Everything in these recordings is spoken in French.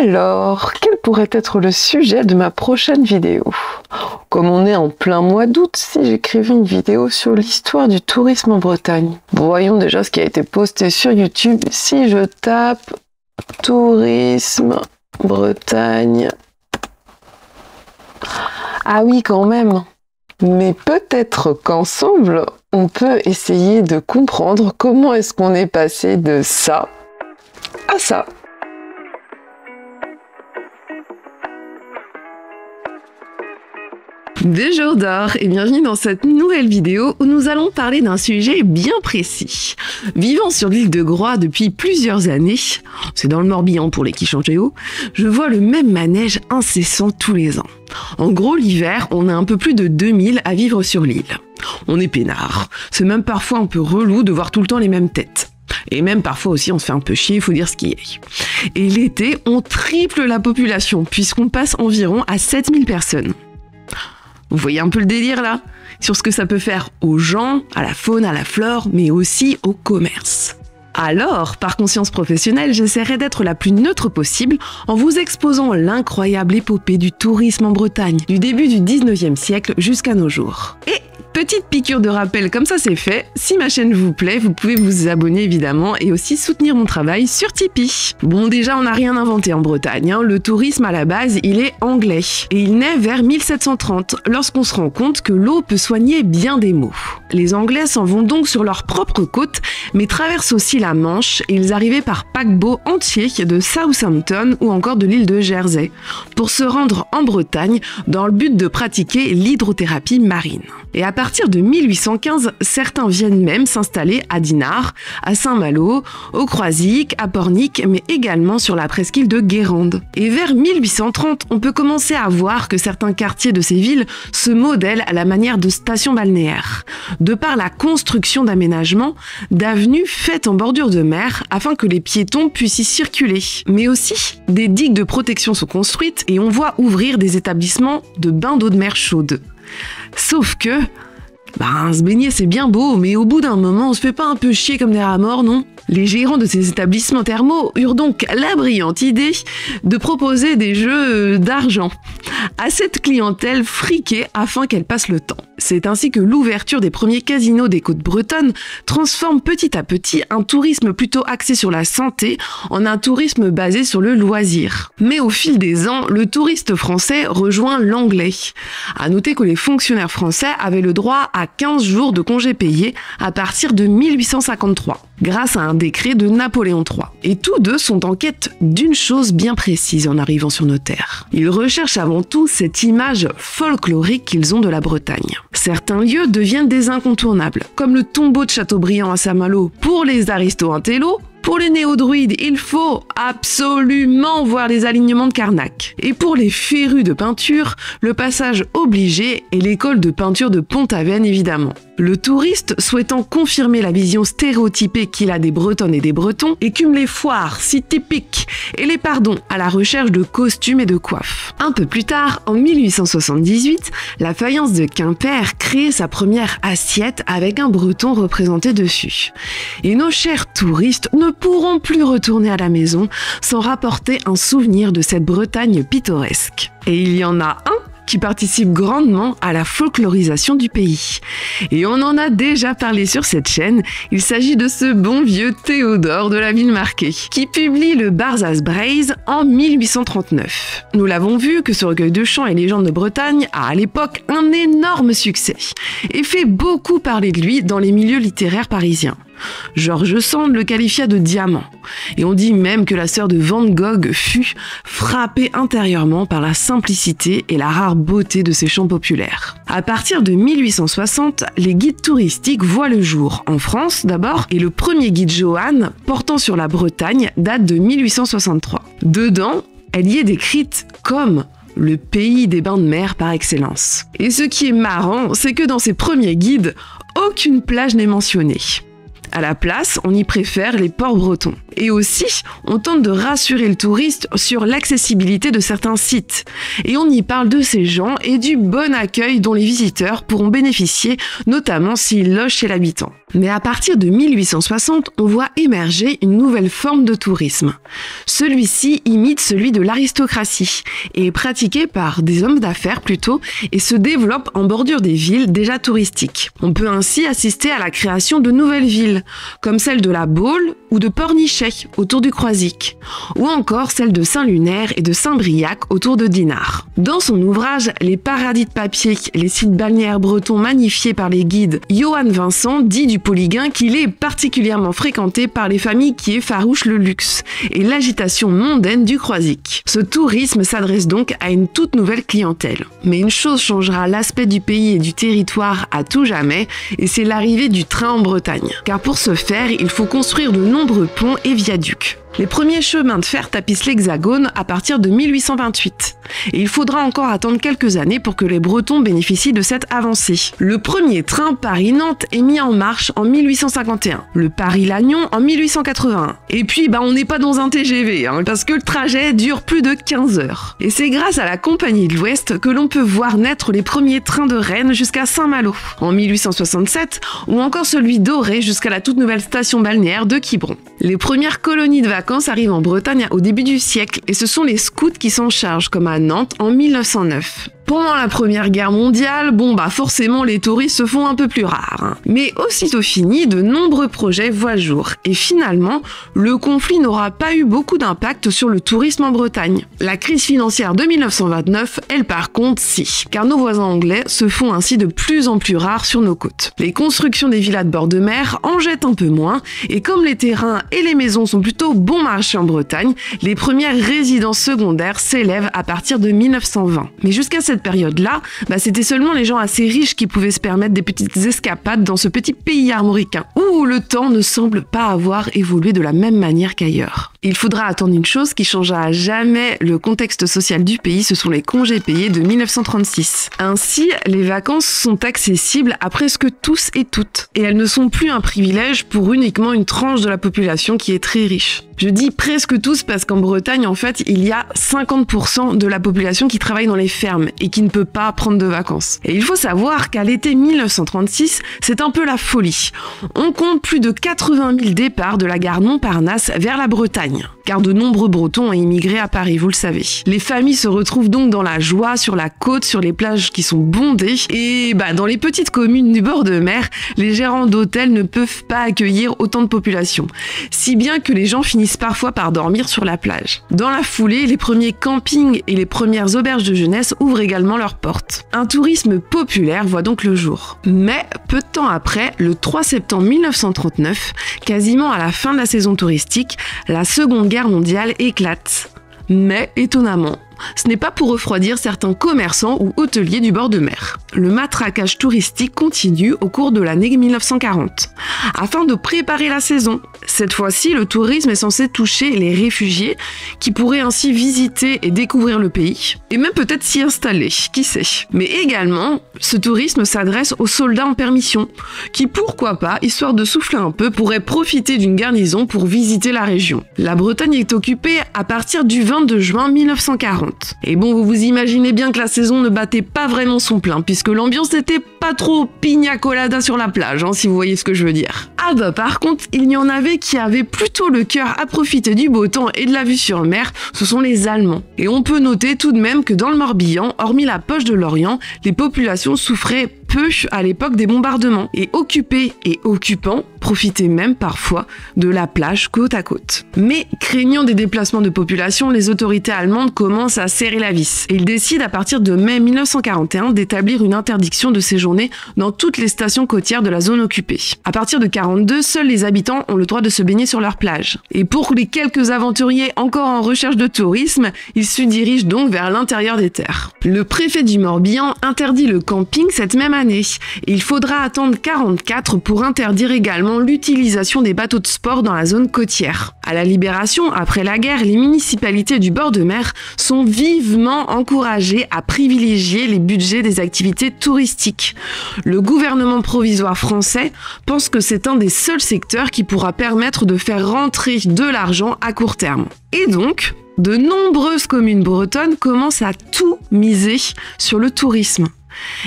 Alors, quel pourrait être le sujet de ma prochaine vidéo? Comme on est en plein mois d'août, si j'écrivais une vidéo sur l'histoire du tourisme en Bretagne. Bon, voyons déjà ce qui a été posté sur YouTube. Si je tape tourisme Bretagne... Ah oui, quand même. Mais peut-être qu'ensemble, on peut essayer de comprendre comment est-ce qu'on est passé de ça à ça. Bonjour d'or et bienvenue dans cette nouvelle vidéo où nous allons parler d'un sujet bien précis. Vivant sur l'île de Groix depuis plusieurs années, c'est dans le Morbihan pour les Quichangéo, je vois le même manège incessant tous les ans. En gros, l'hiver, on a un peu plus de 2000 à vivre sur l'île. On est peinard, c'est même parfois un peu relou de voir tout le temps les mêmes têtes. Et même parfois aussi on se fait un peu chier, il faut dire ce qui est. Et l'été, on triple la population puisqu'on passe environ à 7000 personnes. Vous voyez un peu le délire là? Sur ce que ça peut faire aux gens, à la faune, à la flore, mais aussi au commerce. Alors, par conscience professionnelle, j'essaierai d'être la plus neutre possible en vous exposant l'incroyable épopée du tourisme en Bretagne, du début du 19e siècle jusqu'à nos jours. Et petite piqûre de rappel, comme ça c'est fait, si ma chaîne vous plaît, vous pouvez vous abonner évidemment et aussi soutenir mon travail sur Tipeee. Bon, déjà on n'a rien inventé en Bretagne, hein. Le tourisme à la base il est anglais et il naît vers 1730 lorsqu'on se rend compte que l'eau peut soigner bien des maux. Les Anglais s'en vont donc sur leur propre côte mais traversent aussi la Manche et ils arrivaient par paquebot entier de Southampton ou encore de l'île de Jersey pour se rendre en Bretagne dans le but de pratiquer l'hydrothérapie marine. Et à partir de 1815, certains viennent même s'installer à Dinard, à Saint-Malo, au Croisic, à Pornic, mais également sur la presqu'île de Guérande. Et vers 1830, on peut commencer à voir que certains quartiers de ces villes se modèlent à la manière de stations balnéaires, de par la construction d'aménagements, d'avenues faites en bordure de mer afin que les piétons puissent y circuler. Mais aussi, des digues de protection sont construites et on voit ouvrir des établissements de bains d'eau de mer chaude. Sauf que, se baigner c'est bien beau, mais au bout d'un moment on se fait pas un peu chier comme des rats morts, non? Les gérants de ces établissements thermaux eurent donc la brillante idée de proposer des jeux d'argent à cette clientèle friquée afin qu'elle passe le temps. C'est ainsi que l'ouverture des premiers casinos des côtes bretonnes transforme petit à petit un tourisme plutôt axé sur la santé en un tourisme basé sur le loisir. Mais au fil des ans, le touriste français rejoint l'anglais. À noter que les fonctionnaires français avaient le droit à 15 jours de congés payés à partir de 1853, grâce à un décret de Napoléon III. Et tous deux sont en quête d'une chose bien précise en arrivant sur nos terres. Ils recherchent avant tout cette image folklorique qu'ils ont de la Bretagne. Certains lieux deviennent des incontournables, comme le tombeau de Châteaubriand à Saint-Malo pour les aristo-intellos. Pour les néo-druides, il faut absolument voir les alignements de Carnac. Et pour les férus de peinture, le passage obligé est l'école de peinture de Pont-Aven évidemment. Le touriste, souhaitant confirmer la vision stéréotypée qu'il a des Bretonnes et des Bretons, écume les foires si typiques et les pardons à la recherche de costumes et de coiffes. Un peu plus tard, en 1878, la faïence de Quimper crée sa première assiette avec un Breton représenté dessus. Et nos chers touristes ne pourront plus retourner à la maison sans rapporter un souvenir de cette Bretagne pittoresque. Et il y en a un qui participe grandement à la folklorisation du pays. Et on en a déjà parlé sur cette chaîne, il s'agit de ce bon vieux Théodore de la ville marquée, qui publie le Barzaz Braise en 1839. Nous l'avons vu que ce recueil de chants et légendes de Bretagne a à l'époque un énorme succès, et fait beaucoup parler de lui dans les milieux littéraires parisiens. George Sand le qualifia de diamant, et on dit même que la sœur de Van Gogh fut frappée intérieurement par la simplicité et la rare beauté de ses chants populaires. À partir de 1860, les guides touristiques voient le jour, en France d'abord, et le premier guide Johan portant sur la Bretagne date de 1863. Dedans, elle y est décrite comme le pays des bains de mer par excellence. Et ce qui est marrant, c'est que dans ces premiers guides, aucune plage n'est mentionnée. À la place, on y préfère les ports bretons. Et aussi, on tente de rassurer le touriste sur l'accessibilité de certains sites. Et on y parle de ces gens et du bon accueil dont les visiteurs pourront bénéficier, notamment s'ils logent chez l'habitant. Mais à partir de 1860, on voit émerger une nouvelle forme de tourisme. Celui-ci imite celui de l'aristocratie et est pratiqué par des hommes d'affaires plutôt et se développe en bordure des villes déjà touristiques. On peut ainsi assister à la création de nouvelles villes, comme celle de la Baule ou de Pornichet autour du Croisic, ou encore celle de Saint-Lunaire et de Saint-Briac autour de Dinard. Dans son ouvrage Les paradis de papier, les sites balnéaires bretons magnifiés par les guides, Johan Vincent dit du Polyguin qu'il est particulièrement fréquenté par les familles qui effarouchent le luxe et l'agitation mondaine du Croisic. Ce tourisme s'adresse donc à une toute nouvelle clientèle. Mais une chose changera l'aspect du pays et du territoire à tout jamais, et c'est l'arrivée du train en Bretagne. Car pour ce faire, il faut construire de nombreux ponts et viaducs. Les premiers chemins de fer tapissent l'Hexagone à partir de 1828. Et il faudra encore attendre quelques années pour que les Bretons bénéficient de cette avancée. Le premier train Paris-Nantes est mis en marche en 1851, le Paris-Lannion en 1881. Et puis on n'est pas dans un TGV, parce que le trajet dure plus de 15 heures. Et c'est grâce à la Compagnie de l'Ouest que l'on peut voir naître les premiers trains de Rennes jusqu'à Saint-Malo en 1867, ou encore celui d'Auray jusqu'à la toute nouvelle station balnéaire de Quiberon. Les premières colonies de vacances arrivent en Bretagne au début du siècle et ce sont les scouts qui s'en chargent, comme à Nantes en 1909. Pendant la Première Guerre mondiale, forcément les touristes se font un peu plus rares. Mais aussitôt fini, de nombreux projets voient le jour. Et finalement, le conflit n'aura pas eu beaucoup d'impact sur le tourisme en Bretagne. La crise financière de 1929, elle par contre, si. Car nos voisins anglais se font ainsi de plus en plus rares sur nos côtes. Les constructions des villas de bord de mer en jettent un peu moins. Et comme les terrains et les maisons sont plutôt bon marché en Bretagne, les premières résidences secondaires s'élèvent à partir de 1920. Mais jusqu'à cette période-là, c'était seulement les gens assez riches qui pouvaient se permettre des petites escapades dans ce petit pays armoricain, où le temps ne semble pas avoir évolué de la même manière qu'ailleurs. Il faudra attendre une chose qui changera à jamais le contexte social du pays, ce sont les congés payés de 1936. Ainsi, les vacances sont accessibles à presque tous et toutes, et elles ne sont plus un privilège pour uniquement une tranche de la population qui est très riche. Je dis presque tous parce qu'en Bretagne, en fait, il y a 50% de la population qui travaille dans les fermes et qui ne peut pas prendre de vacances. Et il faut savoir qu'à l'été 1936, c'est un peu la folie. On compte plus de 80 000 départs de la gare Montparnasse vers la Bretagne. Car de nombreux Bretons ont immigré à Paris, vous le savez. Les familles se retrouvent donc dans la joie, sur la côte, sur les plages qui sont bondées. Et dans les petites communes du bord de mer, les gérants d'hôtels ne peuvent pas accueillir autant de population. Si bien que les gens finissent parfois par dormir sur la plage. Dans la foulée, les premiers campings et les premières auberges de jeunesse ouvrent également leurs portes. Un tourisme populaire voit donc le jour. Mais peu de temps après, le 3 septembre 1939, quasiment à la fin de la saison touristique, la Seconde Guerre mondiale éclate. Mais étonnamment, ce n'est pas pour refroidir certains commerçants ou hôteliers du bord de mer. Le matraquage touristique continue au cours de l'année 1940, afin de préparer la saison. Cette fois-ci, le tourisme est censé toucher les réfugiés qui pourraient ainsi visiter et découvrir le pays, et même peut-être s'y installer, qui sait. Mais également, ce tourisme s'adresse aux soldats en permission, qui pourquoi pas, histoire de souffler un peu, pourraient profiter d'une garnison pour visiter la région. La Bretagne est occupée à partir du 22 juin 1940. Et vous vous imaginez bien que la saison ne battait pas vraiment son plein, puisque l'ambiance n'était pas trop pina colada sur la plage, si vous voyez ce que je veux dire. Par contre, il y en avait qui avaient plutôt le cœur à profiter du beau temps et de la vue sur mer, ce sont les Allemands. Et on peut noter tout de même que dans le Morbihan, hormis la poche de l'Orient, les populations souffraient peu à l'époque des bombardements, et occupés et occupants profitaient même parfois de la plage côte à côte. Mais craignant des déplacements de population, les autorités allemandes commencent à serrer la vis, et ils décident à partir de mai 1941 d'établir une interdiction de séjourner dans toutes les stations côtières de la zone occupée. À partir de 1942, seuls les habitants ont le droit de se baigner sur leur plage. Et pour les quelques aventuriers encore en recherche de tourisme, ils se dirigent donc vers l'intérieur des terres. Le préfet du Morbihan interdit le camping cette même année. année. Et il faudra attendre 44 pour interdire également l'utilisation des bateaux de sport dans la zone côtière. À la Libération, après la guerre, les municipalités du bord de mer sont vivement encouragées à privilégier les budgets des activités touristiques. Le gouvernement provisoire français pense que c'est un des seuls secteurs qui pourra permettre de faire rentrer de l'argent à court terme. Et donc, de nombreuses communes bretonnes commencent à tout miser sur le tourisme.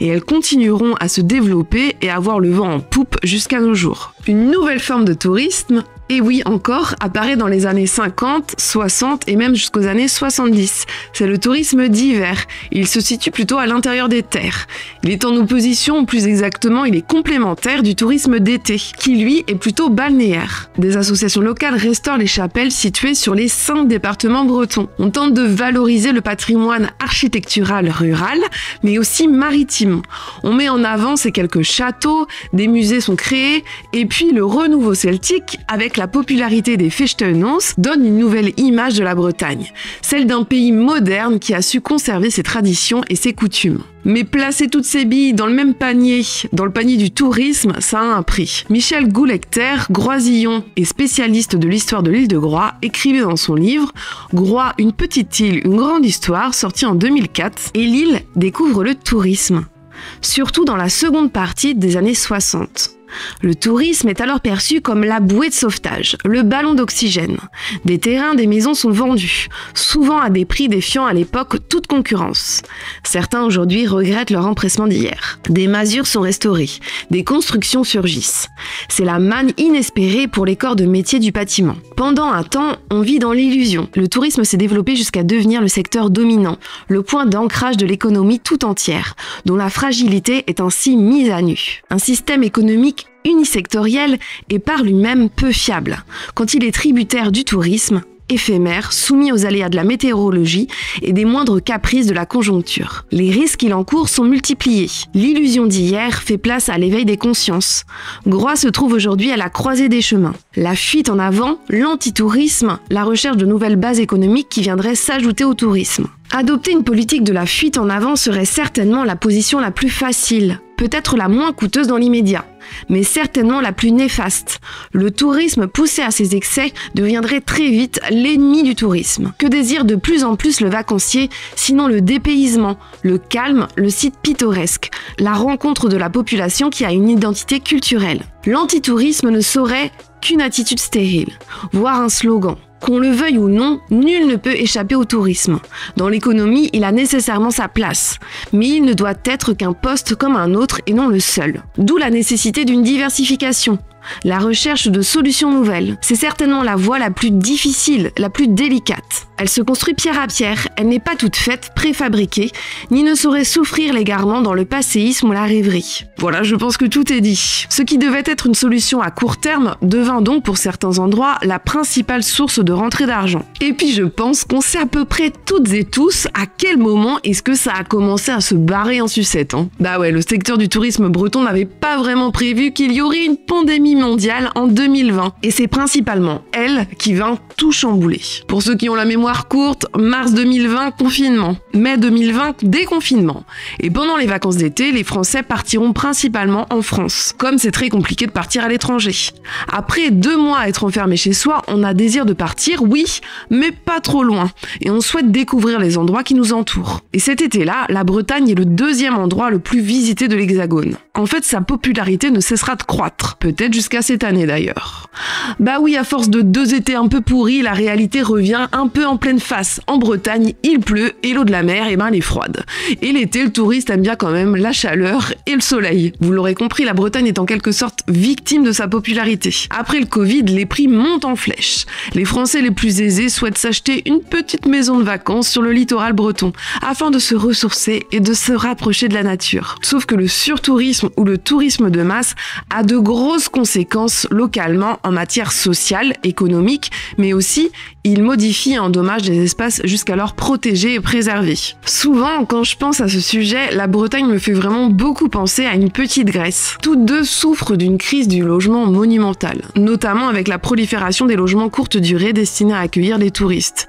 Et elles continueront à se développer et à avoir le vent en poupe jusqu'à nos jours. Une nouvelle forme de tourisme, et oui encore, apparaît dans les années 50, 60 et même jusqu'aux années 70. C'est le tourisme d'hiver. Il se situe plutôt à l'intérieur des terres. Il est en opposition, plus exactement, il est complémentaire du tourisme d'été, qui lui est plutôt balnéaire. Des associations locales restaurent les chapelles situées sur les 5 départements bretons. On tente de valoriser le patrimoine architectural rural, mais aussi maritime. On met en avant ces quelques châteaux, des musées sont créés, et puis le renouveau celtique avec la popularité des Feestenhuis donne une nouvelle image de la Bretagne, celle d'un pays moderne qui a su conserver ses traditions et ses coutumes. Mais placer toutes ces billes dans le même panier, dans le panier du tourisme, ça a un prix. Michel Goulecter, groisillon et spécialiste de l'histoire de l'île de Groix, écrivait dans son livre « Groix, une petite île, une grande histoire » sorti en 2004, et l'île découvre le tourisme, surtout dans la seconde partie des années 60. Le tourisme est alors perçu comme la bouée de sauvetage, le ballon d'oxygène. Des terrains, des maisons sont vendus, souvent à des prix défiant à l'époque toute concurrence. Certains aujourd'hui regrettent leur empressement d'hier. Des masures sont restaurées, des constructions surgissent. C'est la manne inespérée pour les corps de métier du bâtiment. Pendant un temps, on vit dans l'illusion. Le tourisme s'est développé jusqu'à devenir le secteur dominant, le point d'ancrage de l'économie tout entière, dont la fragilité est ainsi mise à nu. Un système économique unisectoriel et par lui-même peu fiable, quand il est tributaire du tourisme, éphémère, soumis aux aléas de la météorologie et des moindres caprices de la conjoncture. Les risques qu'il encourt sont multipliés. L'illusion d'hier fait place à l'éveil des consciences. Groix se trouve aujourd'hui à la croisée des chemins. La fuite en avant, l'antitourisme, la recherche de nouvelles bases économiques qui viendraient s'ajouter au tourisme. Adopter une politique de la fuite en avant serait certainement la position la plus facile, peut-être la moins coûteuse dans l'immédiat, mais certainement la plus néfaste. Le tourisme poussé à ses excès deviendrait très vite l'ennemi du tourisme. Que désire de plus en plus le vacancier, sinon le dépaysement, le calme, le site pittoresque, la rencontre de la population qui a une identité culturelle. L'antitourisme ne saurait qu'une attitude stérile, voire un slogan. Qu'on le veuille ou non, nul ne peut échapper au tourisme. Dans l'économie, il a nécessairement sa place, mais il ne doit être qu'un poste comme un autre et non le seul. D'où la nécessité d'une diversification. La recherche de solutions nouvelles, c'est certainement la voie la plus difficile, la plus délicate. Elle se construit pierre à pierre, elle n'est pas toute faite, préfabriquée, ni ne saurait souffrir l'égarement dans le passéisme ou la rêverie. Voilà, je pense que tout est dit. Ce qui devait être une solution à court terme devint donc pour certains endroits la principale source de rentrée d'argent. Et puis je pense qu'on sait à peu près toutes et tous à quel moment est-ce que ça a commencé à se barrer en sucette. Bah ouais, le secteur du tourisme breton n'avait pas vraiment prévu qu'il y aurait une pandémie mondiale en 2020. Et c'est principalement elle qui vint tout chambouler. Pour ceux qui ont la mémoire courte, mars 2020, confinement. Mai 2020, déconfinement. Et pendant les vacances d'été, les Français partiront principalement en France. Comme c'est très compliqué de partir à l'étranger. Après 2 mois à être enfermé chez soi, on a désir de partir, oui, mais pas trop loin. Et on souhaite découvrir les endroits qui nous entourent. Et cet été-là, la Bretagne est le 2e endroit le plus visité de l'Hexagone. En fait, sa popularité ne cessera de croître. Peut-être jusqu'à cette année d'ailleurs. Bah oui, à force de 2 étés un peu pourris, la réalité revient un peu en pleine face. En Bretagne, il pleut et l'eau de la mer, elle est froide. Et l'été, le touriste aime bien quand même la chaleur et le soleil. Vous l'aurez compris, la Bretagne est en quelque sorte victime de sa popularité. Après le Covid, les prix montent en flèche. Les Français les plus aisés souhaitent s'acheter une petite maison de vacances sur le littoral breton, afin de se ressourcer et de se rapprocher de la nature. Sauf que le surtourisme ou le tourisme de masse a de grosses conséquences localement en matière sociale, économique, mais aussi il modifie et endommage des espaces jusqu'alors protégés et préservés. Souvent, quand je pense à ce sujet, la Bretagne me fait vraiment beaucoup penser à une petite Grèce. Toutes deux souffrent d'une crise du logement monumentale, notamment avec la prolifération des logements courte durée destinés à accueillir des touristes,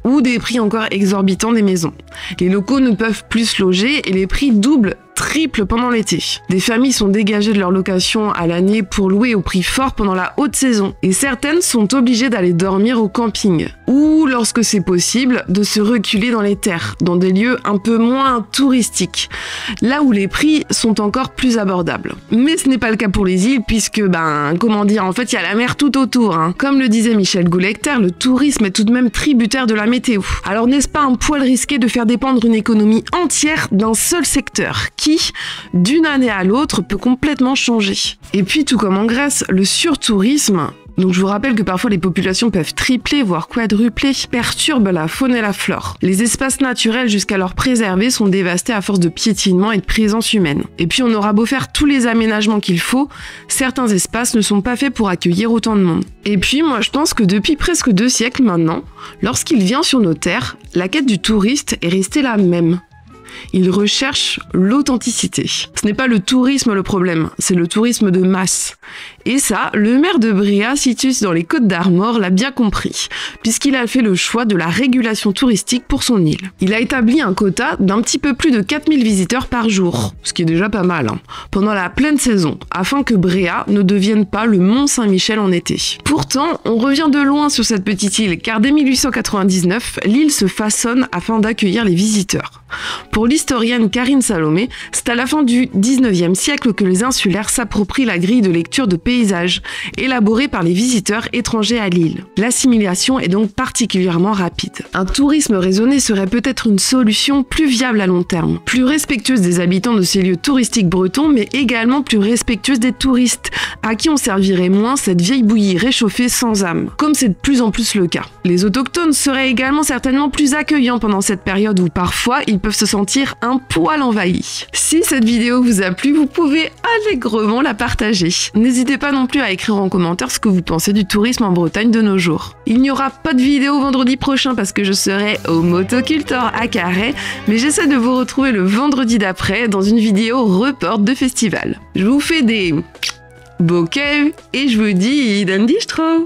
ou des prix encore exorbitants des maisons. Les locaux ne peuvent plus se loger et les prix doublent triple pendant l'été. Des familles sont dégagées de leur location à l'année pour louer au prix fort pendant la haute saison. Et certaines sont obligées d'aller dormir au camping. Ou, lorsque c'est possible, de se reculer dans les terres, dans des lieux un peu moins touristiques. Là où les prix sont encore plus abordables. Mais ce n'est pas le cas pour les îles puisque, en fait, il y a la mer tout autour. Comme le disait Michel Goulecter, le tourisme est tout de même tributaire de la météo. Alors n'est-ce pas un poil risqué de faire dépendre une économie entière d'un seul secteur qui, d'une année à l'autre, peut complètement changer. Et puis, tout comme en Grèce, le surtourisme, donc je vous rappelle que parfois les populations peuvent tripler, voire quadrupler, perturbent la faune et la flore. Les espaces naturels jusqu'alors préservés sont dévastés à force de piétinement et de présence humaine. Et puis on aura beau faire tous les aménagements qu'il faut, certains espaces ne sont pas faits pour accueillir autant de monde. Et puis moi je pense que depuis presque 2 siècles maintenant, lorsqu'il vient sur nos terres, la quête du touriste est restée la même. Il recherche l'authenticité. Ce n'est pas le tourisme le problème, c'est le tourisme de masse. Et ça, le maire de Bréhat, situé dans les Côtes d'Armor, l'a bien compris, puisqu'il a fait le choix de la régulation touristique pour son île. Il a établi un quota d'un petit peu plus de 4000 visiteurs par jour, ce qui est déjà pas mal, pendant la pleine saison, afin que Bréhat ne devienne pas le Mont-Saint-Michel en été. Pourtant, on revient de loin sur cette petite île, car dès 1899, l'île se façonne afin d'accueillir les visiteurs. Pour l'historienne Karine Salomé, c'est à la fin du 19e siècle que les insulaires s'approprient la grille de lecture de paysages, élaborée par les visiteurs étrangers à l'île. L'assimilation est donc particulièrement rapide. Un tourisme raisonné serait peut-être une solution plus viable à long terme, plus respectueuse des habitants de ces lieux touristiques bretons, mais également plus respectueuse des touristes, à qui on servirait moins cette vieille bouillie réchauffée sans âme, comme c'est de plus en plus le cas. Les autochtones seraient également certainement plus accueillants pendant cette période où parfois ils peuvent se sentir un poil envahis. Si cette vidéo vous a plu, vous pouvez allègrement la partager. N'hésitez pas non plus à écrire en commentaire ce que vous pensez du tourisme en Bretagne de nos jours. Il n'y aura pas de vidéo vendredi prochain parce que je serai au Motocultor à Carhaix, mais j'essaie de vous retrouver le vendredi d'après dans une vidéo report de festival. Je vous fais des beaux et je vous dis, dann dich drauf!